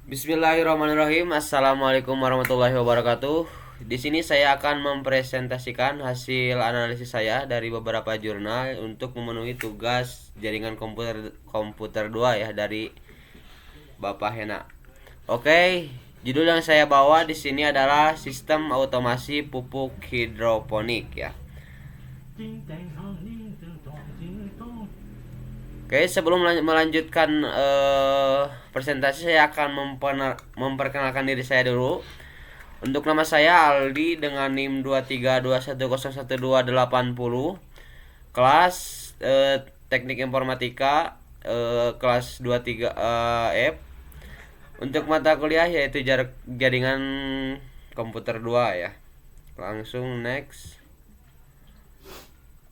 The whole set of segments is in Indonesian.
Bismillahirrahmanirrahim. Assalamualaikum warahmatullahi wabarakatuh. Di sini saya akan mempresentasikan hasil analisis saya dari beberapa jurnal untuk memenuhi tugas jaringan komputer 2 ya dari Bapak Hena. Oke, judul yang saya bawa di sini adalah sistem otomasi pupuk hidroponik ya. Oke, sebelum melanjutkan presentasi, saya akan memperkenalkan diri saya dulu. Untuk nama saya Aldi dengan NIM 232101280, kelas Teknik Informatika, kelas 23 F. Untuk mata kuliah yaitu jaringan komputer 2 ya. Langsung next.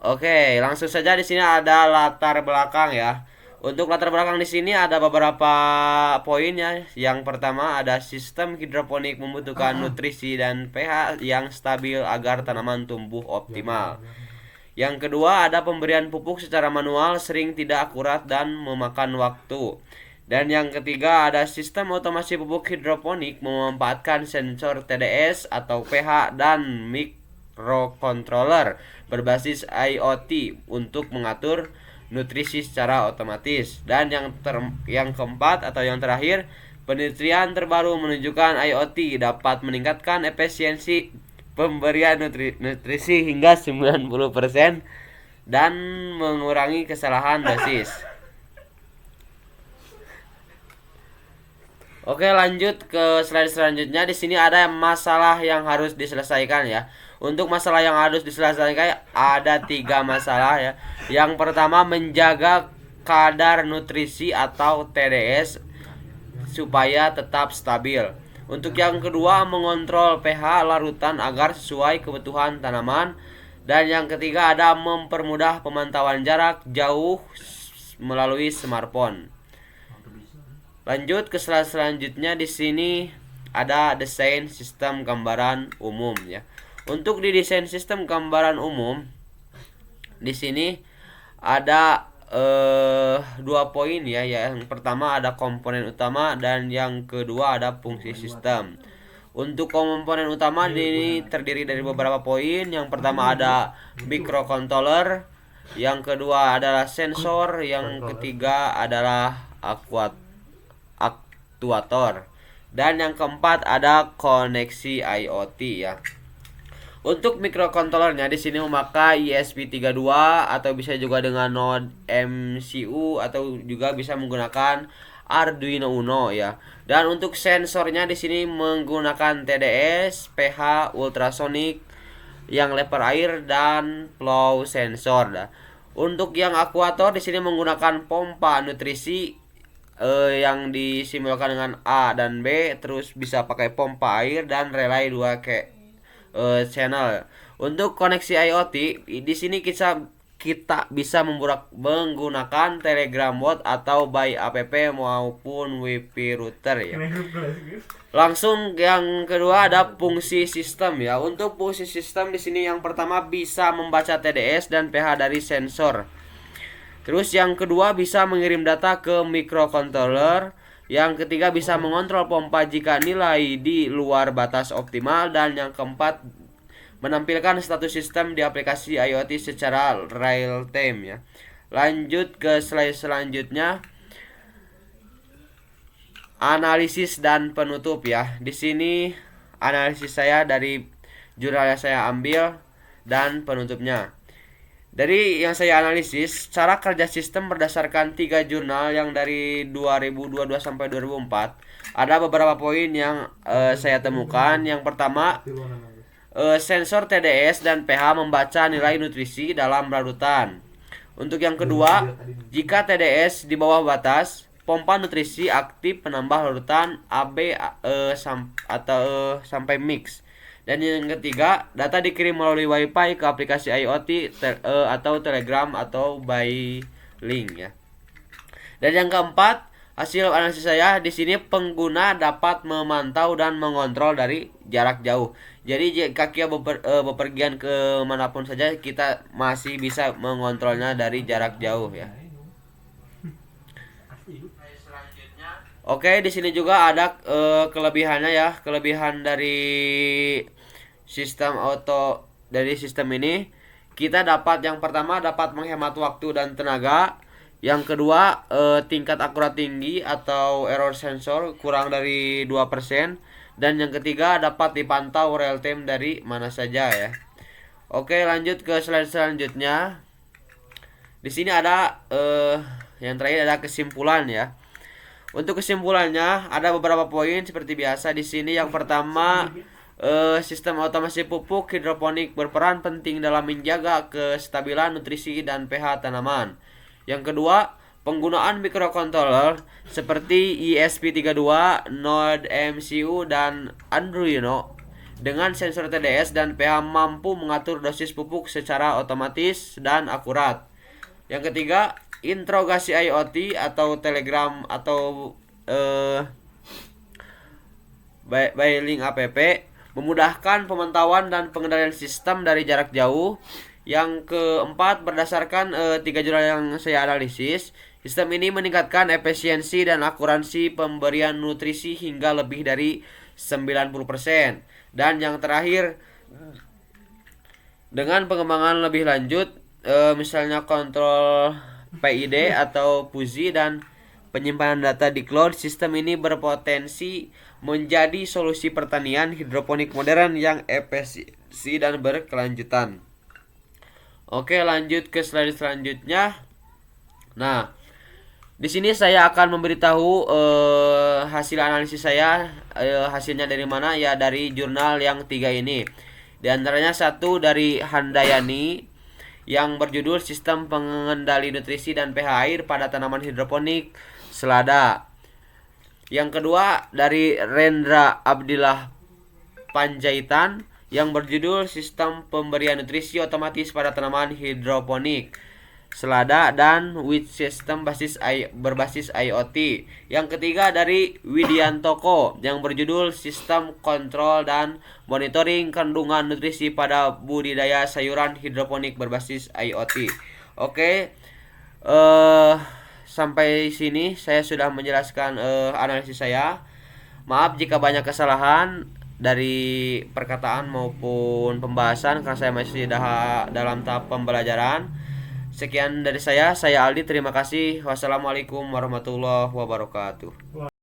Oke, langsung saja di sini ada latar belakang ya. Untuk latar belakang di sini ada beberapa poin ya. Yang pertama ada sistem hidroponik membutuhkan nutrisi dan pH yang stabil agar tanaman tumbuh optimal. Yang kedua ada pemberian pupuk secara manual sering tidak akurat dan memakan waktu. Dan yang ketiga ada sistem otomasi pupuk hidroponik memanfaatkan sensor TDS atau pH dan microcontroller berbasis IoT untuk mengatur nutrisi secara otomatis. Dan yang keempat atau yang terakhir, penelitian terbaru menunjukkan IoT dapat meningkatkan efisiensi pemberian nutrisi hingga 90% dan mengurangi kesalahan dosis. Oke, lanjut ke slide selanjutnya. Di sini ada masalah yang harus diselesaikan ya. Untuk masalah yang harus diselesaikan ada 3 masalah ya. Yang pertama menjaga kadar nutrisi atau TDS supaya tetap stabil. Untuk yang kedua mengontrol pH larutan agar sesuai kebutuhan tanaman. Dan yang ketiga ada mempermudah pemantauan jarak jauh melalui smartphone. Lanjut ke slide selanjutnya. Di sini ada desain sistem gambaran umum ya. Untuk di desain sistem gambaran umum di sini ada 2 poin ya. Yang pertama ada komponen utama dan yang kedua ada fungsi sistem. Untuk komponen utama ini terdiri dari beberapa poin. Yang pertama ada microcontroller, yang kedua adalah sensor, yang ketiga adalah aktuator, dan yang keempat ada koneksi IoT ya. Untuk microcontrollernya di sini memakai ESP32 atau bisa juga dengan node MCU atau juga bisa menggunakan Arduino Uno ya. Dan untuk sensornya di sini menggunakan TDS, pH, ultrasonic, yang leper air dan flow sensor dah. Untuk yang akuator di sini menggunakan pompa nutrisi yang disimbolkan dengan A dan B, terus bisa pakai pompa air dan relay 2 channel. Untuk koneksi IoT di sini kita bisa menggunakan Telegram bot atau by app maupun WiFi router ya. Langsung yang kedua ada fungsi sistem ya. Untuk fungsi sistem di sini yang pertama bisa membaca TDS dan pH dari sensor. Terus yang kedua bisa mengirim data ke microcontroller. Yang ketiga bisa mengontrol pompa jika nilai di luar batas optimal. Dan yang keempat menampilkan status sistem di aplikasi IoT secara real time ya. Lanjut ke slide selanjutnya. Analisis dan penutup ya. Di sini analisis saya dari jurnal yang saya ambil dan penutupnya. Dari yang saya analisis, cara kerja sistem berdasarkan 3 jurnal yang dari 2022 sampai 2004. Ada beberapa poin yang saya temukan. Yang pertama, sensor TDS dan pH membaca nilai nutrisi dalam larutan. Untuk yang kedua, jika TDS di bawah batas, pompa nutrisi aktif menambah larutan AB atau sampai mix. Dan yang ketiga, data dikirim melalui WiFi ke aplikasi IoT atau Telegram atau by link ya. Dan yang keempat, hasil analisis saya di sini pengguna dapat memantau dan mengontrol dari jarak jauh. Jadi jika kita bepergian ke manapun saja, kita masih bisa mengontrolnya dari jarak jauh ya. Selanjutnya Oke, di sini juga ada kelebihannya ya. Kelebihan dari sistem ini kita dapat, yang pertama dapat menghemat waktu dan tenaga. Yang kedua, tingkat akurat tinggi atau error sensor kurang dari 2%. Dan yang ketiga, dapat dipantau real time dari mana saja ya. Oke, lanjut ke slide selanjutnya. Di sini ada yang terakhir ada kesimpulan ya. Untuk kesimpulannya ada beberapa poin seperti biasa di sini. Yang pertama, sistem otomasi pupuk hidroponik berperan penting dalam menjaga kestabilan nutrisi dan pH tanaman. Yang kedua, penggunaan microcontroller seperti ESP32, Node MCU dan Arduino dengan sensor TDS dan pH mampu mengatur dosis pupuk secara otomatis dan akurat. Yang ketiga, interogasi IoT atau Telegram atau by link app memudahkan pemantauan dan pengendalian sistem dari jarak jauh. Yang keempat, berdasarkan 3 jurnal yang saya analisis, sistem ini meningkatkan efisiensi dan akuransi pemberian nutrisi hingga lebih dari 90%. Dan yang terakhir, dengan pengembangan lebih lanjut, misalnya kontrol PID atau fuzzy dan penyimpanan data di cloud, sistem ini berpotensi menjadi solusi pertanian hidroponik modern yang efisien dan berkelanjutan. Oke, lanjut ke slide selanjutnya. Nah, di sini saya akan memberitahu hasil analisis saya. Hasilnya dari mana? Ya, dari jurnal yang 3 ini. Di antaranya satu dari Handayani yang berjudul Sistem Pengendali Nutrisi dan pH Air pada Tanaman Hidroponik Selada. Yang kedua dari Rendra Abdillah Panjaitan yang berjudul Sistem Pemberian Nutrisi Otomatis pada Tanaman Hidroponik Selada dan with System berbasis IoT. Yang ketiga dari Widiantoko yang berjudul Sistem Kontrol dan Monitoring Kandungan Nutrisi pada Budidaya Sayuran Hidroponik berbasis IoT. Oke, sampai sini saya sudah menjelaskan analisis saya. Maaf jika banyak kesalahan dari perkataan maupun pembahasan karena saya masih dalam tahap pembelajaran. Sekian dari saya Aldi, terima kasih. Wassalamualaikum warahmatullahi wabarakatuh.